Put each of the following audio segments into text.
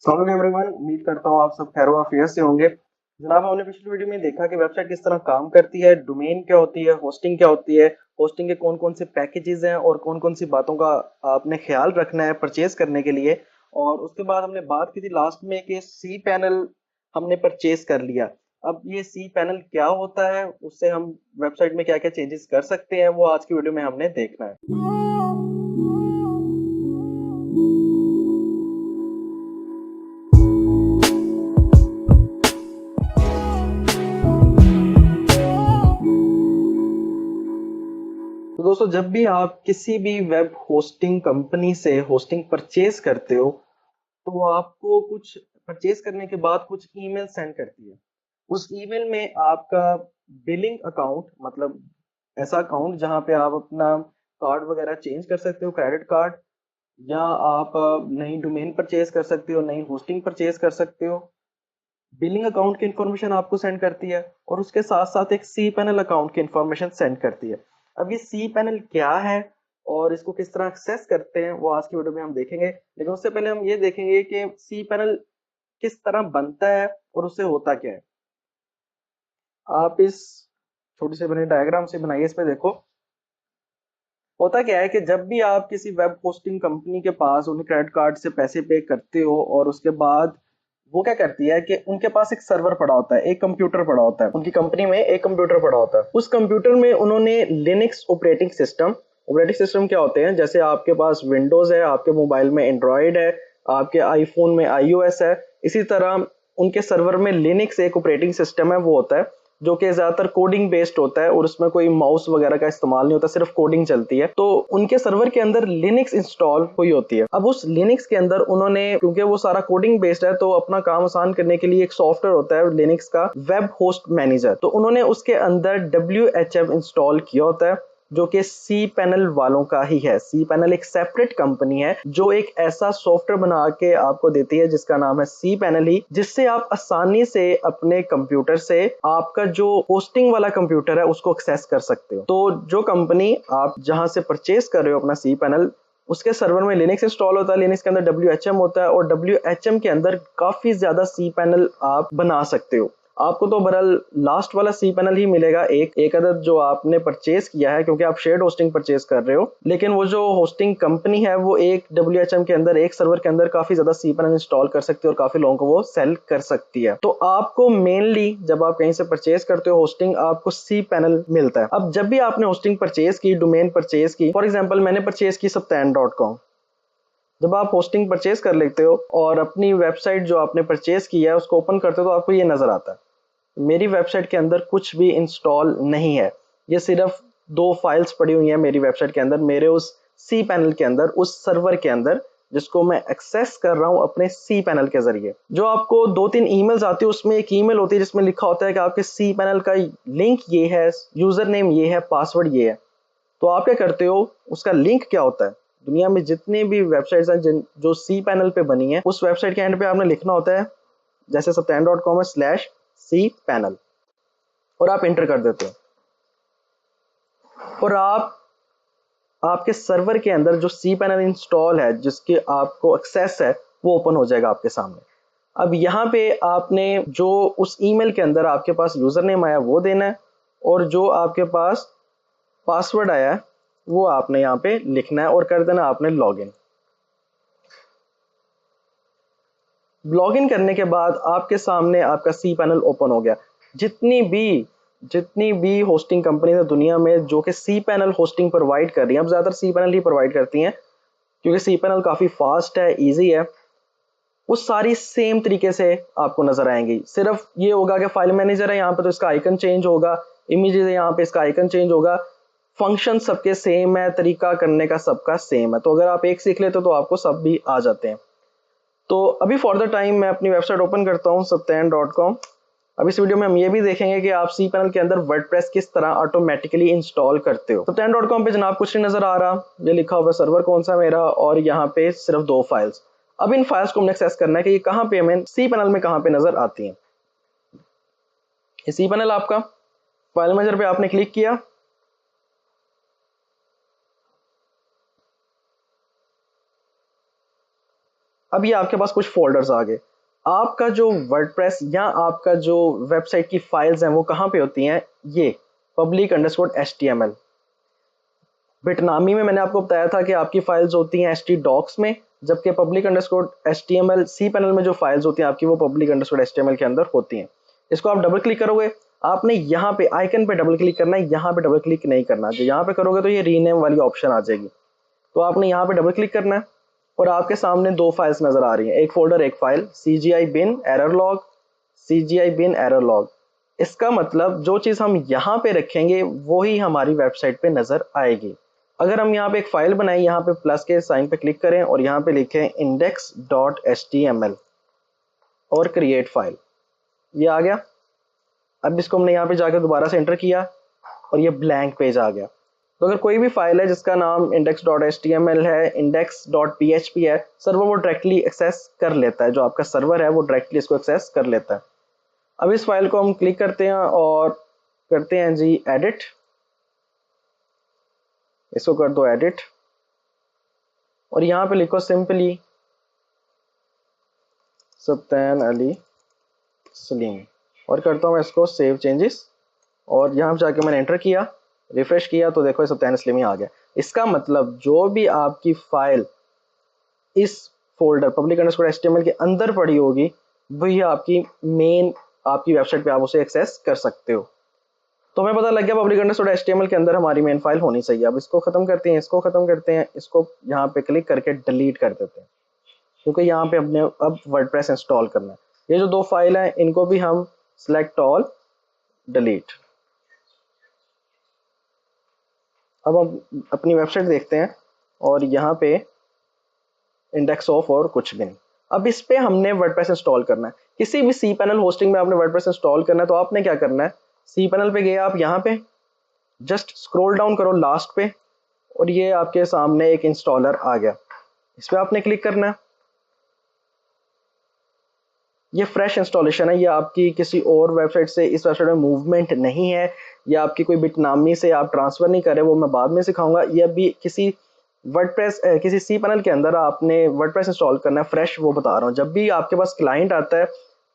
Hello everyone, उम्मीद करता हूँ आप सब खैर वाफियत से होंगे। जनाब, हमने पिछली वीडियो में देखा कि वेबसाइट किस तरह काम करती है, डोमेन क्या होती है, होस्टिंग क्या होती है, होस्टिंग के कौन कौन से पैकेजेस हैं और कौन कौन सी बातों का आपने ख्याल रखना है परचेज करने के लिए। और उसके बाद हमने बात की थी लास्ट में कि सी पैनल हमने परचेज कर लिया। अब ये सी पैनल क्या होता है, उससे हम वेबसाइट में क्या क्या चेंजेस कर सकते हैं, वो आज की वीडियो में हमने देखना है। तो दोस्तों, जब भी आप किसी भी वेब होस्टिंग कंपनी से होस्टिंग परचेज करते हो तो वो आपको कुछ परचेज करने के बाद कुछ ईमेल सेंड करती है। उस ईमेल में आपका बिलिंग अकाउंट, मतलब ऐसा अकाउंट जहां पे आप अपना कार्ड वगैरह चेंज कर सकते हो, क्रेडिट कार्ड, या आप नई डोमेन परचेज कर सकते हो, नई होस्टिंग परचेज कर सकते हो। बिलिंग अकाउंट की इंफॉर्मेशन आपको सेंड करती है और उसके साथ साथ एक सी पैनल अकाउंट की इंफॉर्मेशन सेंड करती है। अब ये सी पैनल क्या है और इसको किस तरह एक्सेस करते हैं, वो आज की वीडियो में हम देखेंगे। लेकिन उससे पहले हम ये देखेंगे कि सी पैनल किस तरह बनता है और उससे होता क्या है। आप इस छोटी सी बनी डायग्राम से बनाइए, इस पे देखो। होता क्या है कि जब भी आप किसी वेब होस्टिंग कंपनी के पास उन्हें क्रेडिट कार्ड से पैसे पे करते हो और उसके बाद वो क्या करती है कि उनके पास एक सर्वर पड़ा होता है, एक कंप्यूटर पड़ा होता है, उनकी कंपनी में एक कंप्यूटर पड़ा होता है। उस कंप्यूटर में उन्होंने लिनक्स ऑपरेटिंग सिस्टम क्या होते हैं, जैसे आपके पास विंडोज है, आपके मोबाइल में एंड्रॉयड है, आपके आईफोन में आईओएस है, इसी तरह उनके सर्वर में लिनक्स एक ऑपरेटिंग सिस्टम है, वो होता है जो कि ज्यादातर कोडिंग बेस्ड होता है और उसमें कोई माउस वगैरह का इस्तेमाल नहीं होता, सिर्फ कोडिंग चलती है। तो उनके सर्वर के अंदर लिनक्स इंस्टॉल हुई होती है। अब उस लिनक्स के अंदर उन्होंने, क्योंकि वो सारा कोडिंग बेस्ड है, तो अपना काम आसान करने के लिए एक सॉफ्टवेयर होता है लिनक्स का, वेब होस्ट मैनेजर। तो उन्होंने उसके अंदर WHM इंस्टॉल किया होता है, जो कि सी पैनल वालों का ही है। सी पैनल एक सेपरेट कंपनी है जो एक ऐसा सॉफ्टवेयर बना के आपको देती है जिसका नाम है सी पैनल ही, जिससे आप आसानी से अपने कंप्यूटर से आपका जो होस्टिंग वाला कंप्यूटर है उसको एक्सेस कर सकते हो। तो जो कंपनी आप जहां से परचेज कर रहे हो अपना सी पैनल, उसके सर्वर में लिनक्स इंस्टॉल होता है, लिनक्स के अंदर WHM होता है और WHM के अंदर काफी ज्यादा सी पैनल आप बना सकते हो। आपको तो बहरहाल लास्ट वाला सी पैनल ही मिलेगा, एक एक अदद जो आपने परचेज किया है, क्योंकि आप शेयर्ड होस्टिंग परचेज कर रहे हो। लेकिन वो जो होस्टिंग कंपनी है वो एक WHM के अंदर, एक सर्वर के अंदर काफी ज्यादा सी पैनल इंस्टॉल कर सकती है और काफी लोगों को वो सेल कर सकती है। तो आपको मेनली जब आप कहीं से परचेज करते हो होस्टिंग, आपको सी पैनल मिलता है। अब जब भी आपने होस्टिंग परचेज की, डोमेन परचेज की, फॉर एग्जाम्पल मैंने परचेज की Saptan.com। जब आप होस्टिंग परचेज कर लेते हो और अपनी वेबसाइट जो आपने परचेज की है उसको ओपन करते हो तो आपको ये नजर आता है, मेरी वेबसाइट के अंदर कुछ भी इंस्टॉल नहीं है। ये सिर्फ दो फाइल्स पड़ी हुई हैं मेरी वेबसाइट के अंदर, मेरे उस सी पैनल के अंदर, उस सर्वर के अंदर, जिसको मैं एक्सेस कर रहा हूं अपने सी पैनल के जरिए। जो आपको 2-3 ईमेल्स आती है, उसमें एक ईमेल होती है जिसमें लिखा होता है कि आपके सी पैनल का लिंक ये है, यूजर नेम ये है, पासवर्ड ये है। तो आप क्या करते हो, उसका लिंक क्या होता है, दुनिया में जितने भी वेबसाइट्स हैं जो सी पैनल पे बनी है, उस वेबसाइट के एंड पे आपने लिखना होता है, जैसे Saptan.com है /C पैनल, और आप इंटर कर देते हो और आपके सर्वर के अंदर जो सी पैनल इंस्टॉल है, जिसके आपको एक्सेस है, वो ओपन हो जाएगा आपके सामने। अब यहाँ पे आपने जो उस ईमेल के अंदर आपके पास यूजर नेम आया वो देना है और जो आपके पास पासवर्ड आया है वो आपने यहाँ पे लिखना है और कर देना आपने लॉगिन। लॉगिन करने के बाद आपके सामने आपका सी पैनल ओपन हो गया। जितनी भी होस्टिंग कंपनी है दुनिया में जो कि सी पैनल होस्टिंग प्रोवाइड कर रही हैं, अब ज्यादातर सी पैनल ही प्रोवाइड करती हैं क्योंकि सी पैनल काफी फास्ट है, इजी है, वो सारी सेम तरीके से आपको नजर आएंगी। सिर्फ ये होगा कि फाइल मैनेजर है यहाँ पे तो इसका आइकन चेंज होगा, इमेजेस है यहाँ पे इसका आइकन चेंज होगा, फंक्शन सबके सेम है, तरीका करने का सबका सेम है। तो अगर आप एक सीख लेते हो तो आपको सब भी आ जाते हैं। तो अभी फॉर द टाइम मैं अपनी वेबसाइट ओपन करता हूँ Saptan.com। अब इस वीडियो में हम ये भी देखेंगे कि आप सी पैनल के अंदर वर्डप्रेस किस तरह ऑटोमेटिकली इंस्टॉल करते हो। Saptan.com पे जनाब कुछ नहीं नजर आ रहा, ये लिखा हुआ सर्वर कौन सा मेरा, और यहाँ पे सिर्फ 2 फाइल्स। अब इन फाइल्स को हमने एक्सेस करना है कि ये कहाँ पे हमें सी पैनल में कहाँ पे नजर आती हैं। ये सी पैनल आपका, फाइल मैनेजर पे आपने क्लिक किया, अब ये आपके पास कुछ फोल्डर्स आ गए। आपका जो वर्डप्रेस या आपका जो वेबसाइट की फाइल्स हैं वो कहाँ पे होती हैं? ये public_html। बिटनामी में मैंने आपको बताया था कि आपकी फाइल्स होती हैं htdocs में, जबकि public_html cpanel में जो फाइल्स होती हैं आपकी वो public_html के अंदर होती हैं। इसको आप डबल क्लिक करोगे, आपने यहाँ पे आइकन पे डबल क्लिक करना है, यहाँ पे डबल क्लिक नहीं करना। जो यहाँ पे करोगे तो ये रीनेम वाली ऑप्शन आ जाएगी, तो आपने यहाँ पे डबल क्लिक करना है और आपके सामने दो फाइल्स नजर आ रही हैं, एक फोल्डर एक file, CGI bin errorlog, CGI bin errorlog। इसका मतलब जो चीज़ हम यहाँ पे रखेंगे वही हमारी वेबसाइट पे नजर आएगी। अगर हम यहाँ पे एक फाइल बनाएं, यहाँ पे प्लस के साइन पे क्लिक करें और यहाँ पे लिखें index.html और क्रिएट फाइल, ये आ गया। अब इसको हमने यहाँ पे जाकर दोबारा से एंटर किया और ये ब्लैंक पेज आ गया। तो अगर कोई भी फाइल है जिसका नाम index.html है, index.php है, सर्वर वो डायरेक्टली एक्सेस कर लेता है, जो आपका सर्वर है वो डायरेक्टली इसको एक्सेस कर लेता है। अब इस फाइल को हम क्लिक करते हैं और करते हैं जी एडिट, इसको कर दो एडिट और यहाँ पे लिखो सिंपली सुब्तान अली सलीम और करता हूँ मैं इसको सेव चेंजेस और यहाँ पे जाके मैंने एंटर किया, रिफ्रेश किया तो देखो सुब्तान सलीमी आ गया। इसका मतलब जो भी आपकी फाइल इस फोल्डर public_html के अंदर पड़ी होगी वही आपकी मेन आपकी वेबसाइट पे आप उसे एक्सेस कर सकते हो। तो हमें पता लग गया public_html के अंदर हमारी मेन फाइल होनी चाहिए। अब इसको खत्म करते हैं, इसको खत्म करते हैं, इसको यहाँ पे क्लिक करके डिलीट कर देते हैं, क्योंकि यहाँ पे हमने अब वर्डप्रेस इंस्टॉल करना है। ये जो दो फाइल हैं इनको भी हम सिलेक्ट ऑल डिलीट। अब हम अपनी वेबसाइट देखते हैं और यहाँ पे इंडेक्स ऑफ और कुछ भी नहीं। अब इस पे हमने वर्डप्रेस इंस्टॉल करना है। किसी भी cPanel होस्टिंग में आपने वर्डप्रेस इंस्टॉल करना है तो आपने क्या करना है, cPanel पे गए आप, यहाँ पे जस्ट स्क्रॉल डाउन करो लास्ट पे और ये आपके सामने एक इंस्टॉलर आ गया, इस पे आपने क्लिक करना है। ये फ्रेश इंस्टॉलेशन है, ये आपकी किसी और वेबसाइट से इस वेबसाइट में मूवमेंट नहीं है, या आपकी कोई बिटनामी से आप ट्रांसफर नहीं कर रहे, वो मैं बाद में सिखाऊंगा। ये अभी किसी वर्डप्रेस किसी cPanel के अंदर आपने वर्डप्रेस इंस्टॉल करना है फ्रेश, वो बता रहा हूँ। जब भी आपके पास क्लाइंट आता है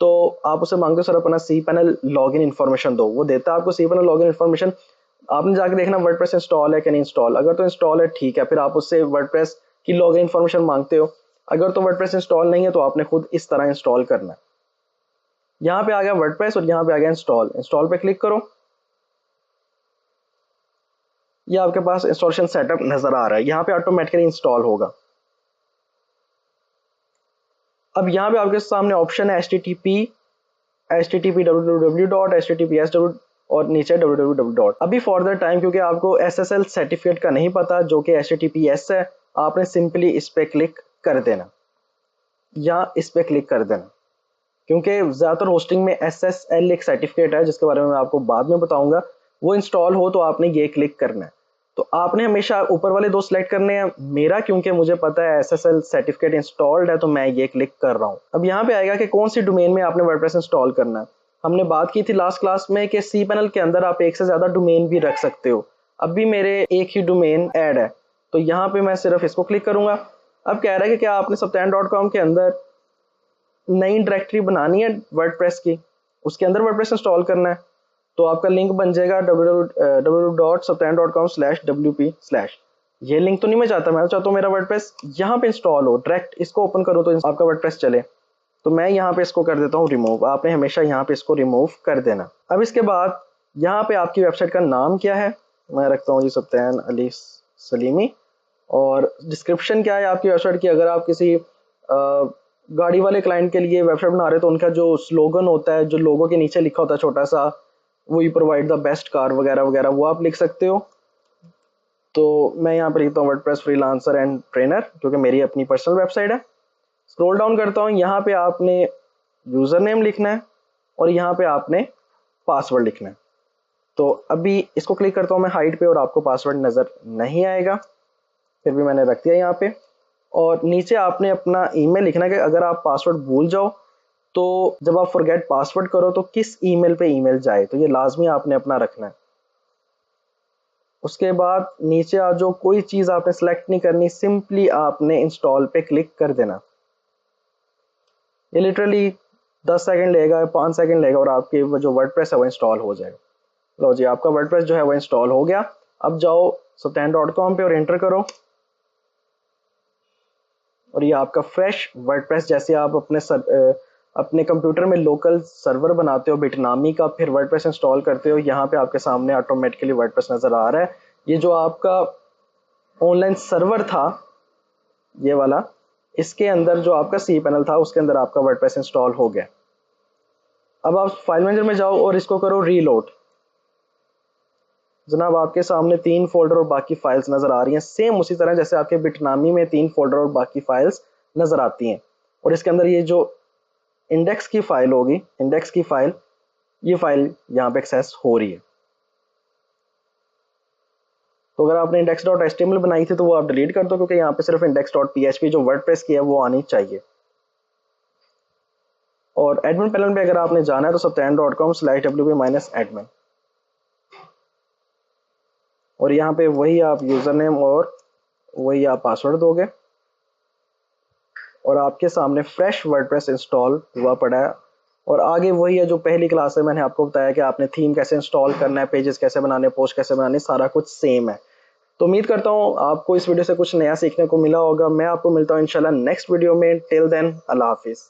तो आप उसे मांगते हो सर अपना cPanel लॉगिन इन्फॉर्मेशन दो, वो देता है आपको cPanel लॉगिन इन्फॉर्मेशन। आपने जाके देखना वर्डप्रेस इंस्टॉल है कि नहीं इंस्टॉल, अगर तो इंस्टॉल है ठीक है, फिर आप उससे वर्डप्रेस की लॉगिन इन्फॉर्मेशन मांगते हो। अगर तो वर्डप्रेस इंस्टॉल नहीं है तो आपने खुद इस तरह इंस्टॉल करना है। यहाँ पे आ गया वर्डप्रेस और यहाँ पे आ गया इंस्टॉल, इंस्टॉल पे क्लिक करो, ये आपके पास इंस्टॉलेशन सेटअप नजर आ रहा है, यहाँ पे ऑटोमेटिकली इंस्टॉल होगा। अब यहाँ पे आपके सामने ऑप्शन है http www https और नीचे www। अभी फॉर द टाइम क्योंकि आपको SSL सर्टिफिकेट का नहीं पता जो कि https है, आपने सिंपली इस पे क्लिक कर देना या इस पे क्लिक कर देना, क्योंकि ज़्यादातर होस्टिंग में SSL एक सर्टिफिकेट है जिसके बारे में मैं आपको बाद में बताऊंगा, वो इंस्टॉल हो तो आपने ये क्लिक करना है। तो आपने हमेशा ऊपर वाले दो सिलेक्ट करने हैं, मेरा क्योंकि मुझे पता है SSL सर्टिफिकेट इंस्टॉल्ड है तो मैं ये क्लिक कर रहा हूँ। अब यहाँ पे आएगा कि कौन सी डोमेन में आपने वर्डप्रेस इंस्टॉल करना है। हमने बात की थी लास्ट क्लास में कि cPanel के अंदर आप एक से ज़्यादा डोमेन भी रख सकते हो। अब भी मेरे एक ही डोमेन ऐड है तो यहाँ पे मैं सिर्फ इसको क्लिक करूँगा। अब कह रहा है कि क्या आपने subtan.com के अंदर नई डायरेक्टरी बनानी है वर्डप्रेस की, उसके अंदर वर्डप्रेस इंस्टॉल करना है, तो आपका लिंक बन जाएगा www.subtan.com/wp/। ये लिंक तो नहीं मैं चाहता, मैं चाहता हूँ मेरा वर्डप्रेस यहाँ पे इंस्टॉल हो, डायरेक्ट इसको ओपन करो तो आपका वर्डप्रेस चले। तो मैं यहाँ पे इसको कर देता हूँ रिमूव, आपने हमेशा यहाँ पे इसको रिमूव कर देना। अब इसके बाद यहाँ पे आपकी वेबसाइट का नाम क्या है, मैं रखता हूँ जी सुब्तान अली सलीमी। और डिस्क्रिप्शन क्या है आपकी वेबसाइट की, अगर आप किसी गाड़ी वाले क्लाइंट के लिए वेबसाइट बना रहे तो उनका जो स्लोगन होता है, जो लोगों के नीचे लिखा होता है छोटा सा, we provide the best car वगैरह वगैरह, वो आप लिख सकते हो। तो मैं यहाँ पर लिखता हूँ वर्डप्रेस फ्रीलांसर एंड ट्रेनर, क्योंकि मेरी अपनी पर्सनल वेबसाइट है। स्क्रॉल डाउन करता हूँ, यहाँ पे आपने यूज़र नेम लिखना है और यहाँ पे आपने पासवर्ड लिखना है। तो अभी इसको क्लिक करता हूँ मैं हाइड पे और आपको पासवर्ड नज़र नहीं आएगा, फिर भी मैंने रख दिया यहाँ पे। और नीचे आपने अपना ईमेल लिखना है कि अगर आप पासवर्ड भूल जाओ तो जब आप फॉरगेट पासवर्ड करो तो किस ईमेल पे ईमेल जाए, तो ये लाजमी आपने अपना रखना है। उसके बाद नीचे आ जाओ, कोई चीज़ आपने सेलेक्ट नहीं करनी, सिंपली आपने इंस्टॉल पे क्लिक कर देना। ये लिटरली 10 सेकंड लेगा, 5 सेकंड लेगा और आपकी वो जो वर्डप्रेस है वो इंस्टॉल हो जाएगा। लो जी, आपका वर्डप्रेस जो है वो इंस्टॉल हो गया। अब जाओ Subtain.com पे और एंटर करो, और ये आपका फ्रेश वर्डप्रेस, जैसे आप अपने कंप्यूटर में लोकल सर्वर बनाते हो बिटनामी का, फिर वर्डप्रेस इंस्टॉल करते हो, यहाँ पे आपके सामने ऑटोमेटिकली वर्डप्रेस नज़र आ रहा है। ये जो आपका ऑनलाइन सर्वर था ये वाला, इसके अंदर जो आपका सी पैनल था उसके अंदर आपका वर्डप्रेस इंस्टॉल हो गया। अब आप फाइल मैनेजर में जाओ और इसको करो रीलोड। जनाब आपके सामने 3 फोल्डर और बाकी फाइल्स नज़र आ रही हैं, सेम उसी तरह जैसे आपके बिटनामी में 3 फोल्डर और बाकी फाइल्स नज़र आती हैं। और इसके अंदर ये जो इंडेक्स की फाइल होगी, इंडेक्स की फाइल, ये फाइल यहाँ पे एक्सेस हो रही है। तो अगर आपने index.html बनाई थी तो वो आप डिलीट कर दो, क्योंकि यहाँ पे सिर्फ index.php जो वर्डप्रेस की है वो आनी चाहिए। और एडमिन पैनल पे अगर आपने जाना है तो Subtain.com/wp-admin, और यहाँ पे वही आप यूज़र नेम और वही आप पासवर्ड दोगे, और आपके सामने फ्रेश वर्डप्रेस इंस्टॉल हुआ पड़ा है। और आगे वही है जो पहली क्लास में मैंने आपको बताया कि आपने थीम कैसे इंस्टॉल करना है, पेजेस कैसे बनाने, पोस्ट कैसे बनाने, सारा कुछ सेम है। तो उम्मीद करता हूँ आपको इस वीडियो से कुछ नया सीखने को मिला होगा। मैं आपको मिलता हूँ इंशाल्लाह नेक्स्ट वीडियो में। टिल देन, अल्लाह हाफिज़।